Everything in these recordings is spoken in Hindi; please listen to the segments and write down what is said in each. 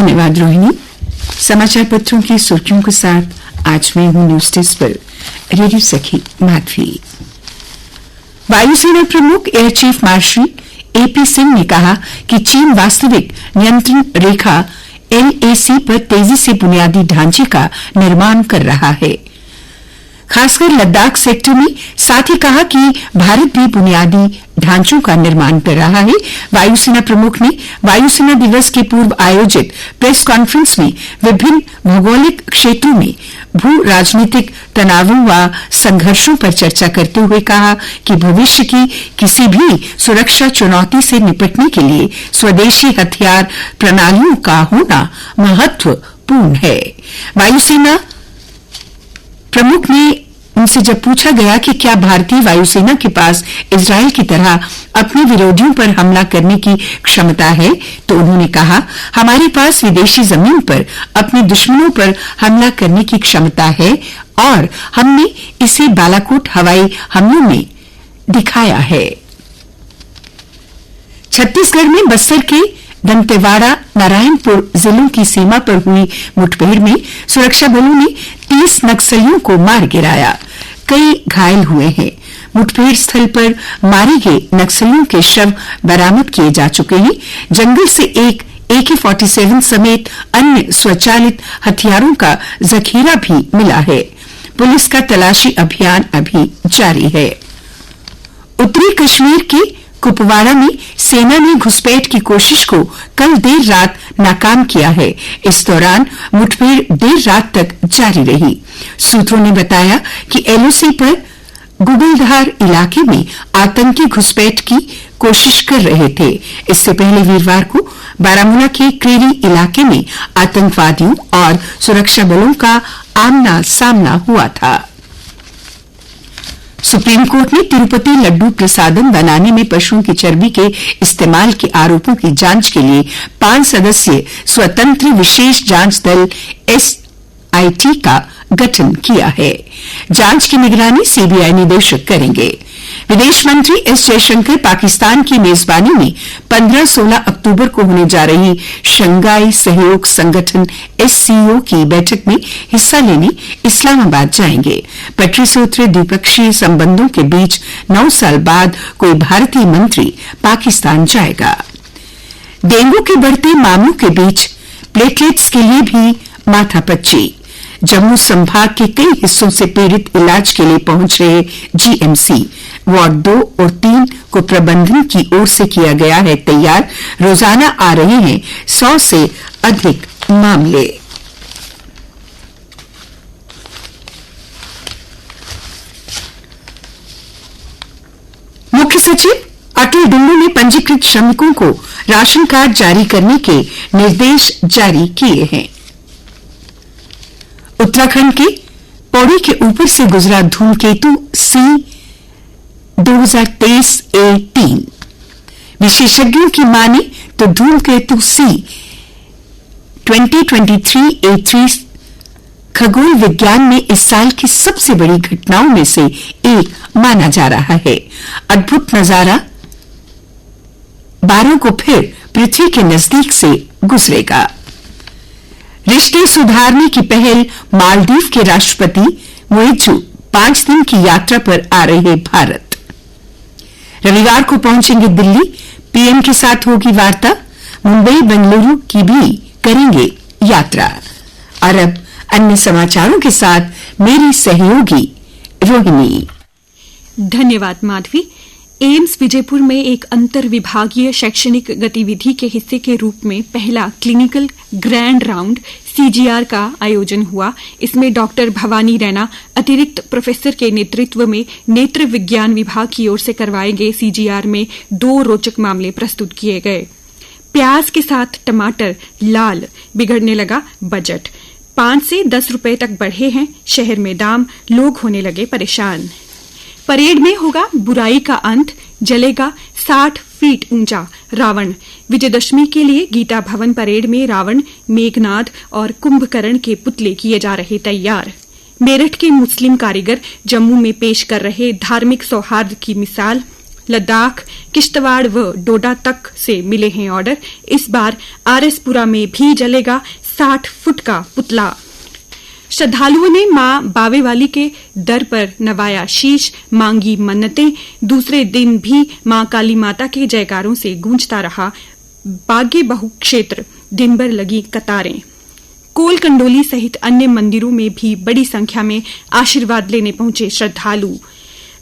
धन्यवाद रोहिणी। समाचार पत्रों की सुर्खियों के साथ आज मैं हूं न्यूज डेस्क पर रेडियो सखी माधवी। वायुसेना प्रमुख air chief marshal AP Singh ने कहा कि चीन वास्तविक नियंत्रण रेखा LAC पर तेजी से बुनियादी ढांचे का निर्माण कर रहा है, खासकर लद्दाख सेक्टर में। साथ ही कहा कि भारत भी बुनियादी ढांचों का निर्माण कर रहा है। वायुसेना प्रमुख ने वायुसेना दिवस के पूर्व आयोजित प्रेस कॉन्फ्रेंस में विभिन्न भौगोलिक क्षेत्रों में भू राजनीतिक तनावों व संघर्षों पर चर्चा करते हुए कहा कि भविष्य की किसी भी सुरक्षा चुनौती से निपटने के लिए स्वदेशी हथियार प्रणालियों का होना महत्वपूर्ण है। वायुसेना प्रमुख ने उनसे जब पूछा गया कि क्या भारतीय वायुसेना के पास इजरायल की तरह अपने विरोधियों पर हमला करने की क्षमता है, तो उन्होंने कहा, हमारे पास विदेशी जमीन पर अपने दुश्मनों पर हमला करने की क्षमता है और हमने इसे बालाकोट हवाई हमलों में दिखाया है। छत्तीसगढ़ में बस्तर के दंतेवाड़ा नारायणपुर जिलों की सीमा पर हुई मुठभेड़ में सुरक्षा बलों ने 30 नक्सलियों को मार गिराया, कई घायल हुए हैं। मुठभेड़ स्थल पर मारे गए नक्सलियों के शव बरामद किए जा चुके हैं। जंगल से एक AK-47 समेत अन्य स्वचालित हथियारों का जखीरा भी मिला है। पुलिस का तलाशी अभियान अभी जारी है। उत्तरी कश्मीर के कुपवाड़ा में सेना ने घुसपैठ की कोशिश को कल देर रात नाकाम किया है। इस दौरान मुठभेड़ देर रात तक जारी रही। सूत्रों ने बताया कि LOC पर गुगलधार इलाके में आतंकी घुसपैठ की कोशिश कर रहे थे। इससे पहले वीरवार को बारामूला के क्रेरी इलाके में आतंकवादियों और सुरक्षा बलों का आमना सामना हुआ था। सुप्रीम कोर्ट ने तिरुपति लड्डू प्रसादम बनाने में पशुओं की चर्बी के इस्तेमाल के आरोपों की जांच के लिए 5 सदस्यीय स्वतंत्र विशेष जांच दल SIT का गठन किया है। जांच की निगरानी CBI निदेशक करेंगे। विदेश मंत्री S जयशंकर पाकिस्तान की मेजबानी में 15-16 अक्टूबर को होने जा रही शंघाई सहयोग संगठन SCO की बैठक में हिस्सा लेने इस्लामाबाद जाएंगे। पटरी से उतरे द्विपक्षीय संबंधों के बीच 9 साल बाद कोई भारतीय मंत्री पाकिस्तान जाएगा। डेंगू के बढ़ते मामलों के बीच प्लेटलेट्स के लिए भी माथापच्ची। जम्मू संभाग के कई हिस्सों से पीड़ित इलाज के लिए पहुंच रहे GMC वार्ड 2 और 3 को प्रबंधन की ओर से किया गया है तैयार। रोजाना आ रहे हैं 100 से अधिक मामले। मुख्य सचिव अटल डुल्लू ने पंजीकृत श्रमिकों को राशन कार्ड जारी करने के निर्देश जारी किए हैं। उत्तराखंड के पौड़ी के ऊपर से गुजरा धूमकेतु C 2023-A3। विशेषज्ञों की माने तो धूमकेतु C 2023-A3 खगोल विज्ञान में इस साल की सबसे बड़ी घटनाओं में से एक माना जा रहा है। अद्भुत नजारा 12 को फिर पृथ्वी के नजदीक से गुजरेगा। रिश्ते सुधारने की पहल मालदीव के राष्ट्रपति मुइज्जू 5 दिन की यात्रा पर आ रहे भारत। रविवार को पहुंचेंगे दिल्ली। PM के साथ होगी वार्ता। मुंबई बेंगलुरु की भी करेंगे यात्रा। और अब अन्य समाचारों के साथ मेरी सहयोगी रोहिणी। धन्यवाद माधवी। एम्स विजयपुर में एक अंतर विभागीय शैक्षणिक गतिविधि के हिस्से के रूप में पहला क्लिनिकल ग्रैंड राउंड CGR का आयोजन हुआ। इसमें डॉक्टर भवानी रैना अतिरिक्त प्रोफेसर के नेतृत्व में नेत्र विज्ञान विभाग की ओर से करवाए गए CGR में 2 रोचक मामले प्रस्तुत किए गए। प्याज के साथ टमाटर लाल, बिगड़ने लगा बजट। 5 से 10 रुपए तक बढ़े हैं शहर में दाम, लोग होने लगे परेशान। परेड में होगा बुराई का अंत, जलेगा 60 फीट ऊंचा रावण। विजयदशमी के लिए गीता भवन परेड में रावण, मेघनाद और कुंभकर्ण के पुतले किए जा रहे तैयार। मेरठ के मुस्लिम कारीगर जम्मू में पेश कर रहे धार्मिक सौहार्द की मिसाल। लद्दाख, किश्तवाड़ व डोडा तक से मिले हैं ऑर्डर। इस बार आरएसपुरा में भी जलेगा 60 फुट का पुतला। श्रद्धालुओं ने मां बावेवाली के दर पर नवाया शीश, मांगी मन्नतें। दूसरे दिन भी मां काली माता के जयकारों से गूंजता रहा बागे बहु क्षेत्र, दिन भर लगी कतारें। कोल कंडोली सहित अन्य मंदिरों में भी बड़ी संख्या में आशीर्वाद लेने पहुंचे श्रद्धालु।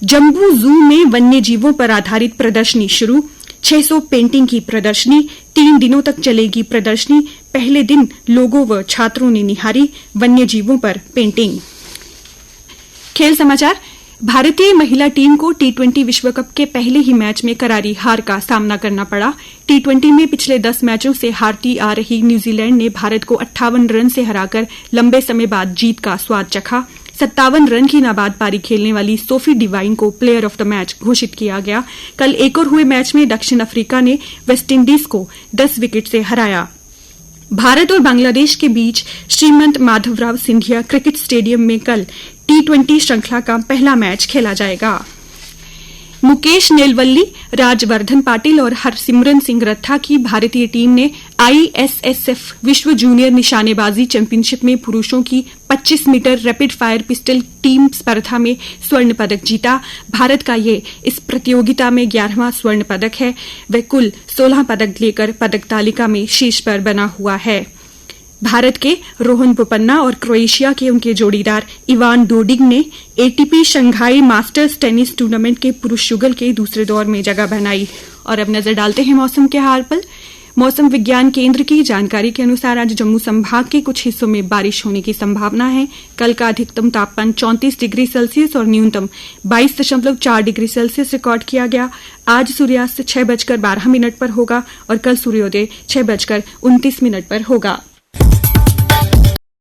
जम्बू जू में वन्य जीवों पर आधारित प्रदर्शनी शुरू। 600 पेंटिंग की प्रदर्शनी, 3 दिनों तक चलेगी प्रदर्शनी। पहले दिन लोगों व छात्रों ने निहारी वन्य जीवों पर पेंटिंग। खेल समाचार। भारतीय महिला टीम को टी20 विश्व कप के पहले ही मैच में करारी हार का सामना करना पड़ा। टी20 में पिछले 10 मैचों से हारती आ रही न्यूजीलैंड ने भारत को 58 रन से हराकर लंबे समय बाद जीत का स्वाद चखा। 57 रन की नाबाद पारी खेलने वाली सोफी डिवाइन को प्लेयर ऑफ द मैच घोषित किया गया। कल एक और हुए मैच में दक्षिण अफ्रीका ने वेस्टइंडीज को 10 विकेट से हराया। भारत और बांग्लादेश के बीच श्रीमंत माधवराव सिंधिया क्रिकेट स्टेडियम में कल टी20 श्रृंखला का पहला मैच खेला जाएगा। मुकेश नेलवल्ली, राजवर्धन पाटिल और हरसिमरन सिंह रत्था की भारतीय टीम ने आईएसएसएफ विश्व जूनियर निशानेबाजी चैंपियनशिप में पुरुषों की 25 metre rapid fire pistol team स्पर्धा में स्वर्ण पदक जीता। भारत का ये इस प्रतियोगिता में 11वां स्वर्ण पदक है। वह कुल 16 पदक लेकर पदक तालिका में शीर्ष पर बना हुआ है। भारत के रोहन बोपन्ना और क्रोएशिया के उनके जोड़ीदार इवान डोडिग ने ATP Shanghai masters tennis tournament के पुरुष युगल के दूसरे दौर में जगह बनाई। और अब नजर डालते हैं मौसम के हाल पर। मौसम विज्ञान केंद्र की जानकारी के अनुसार आज जम्मू संभाग के कुछ हिस्सों में बारिश होने की संभावना है। कल का अधिकतम तापमान 34 डिग्री सेल्सियस और न्यूनतम 22.4 डिग्री सेल्सियस रिकॉर्ड किया गया। आज सूर्यास्त 6:12 पर होगा और कल सूर्योदय 6:29 पर होगा।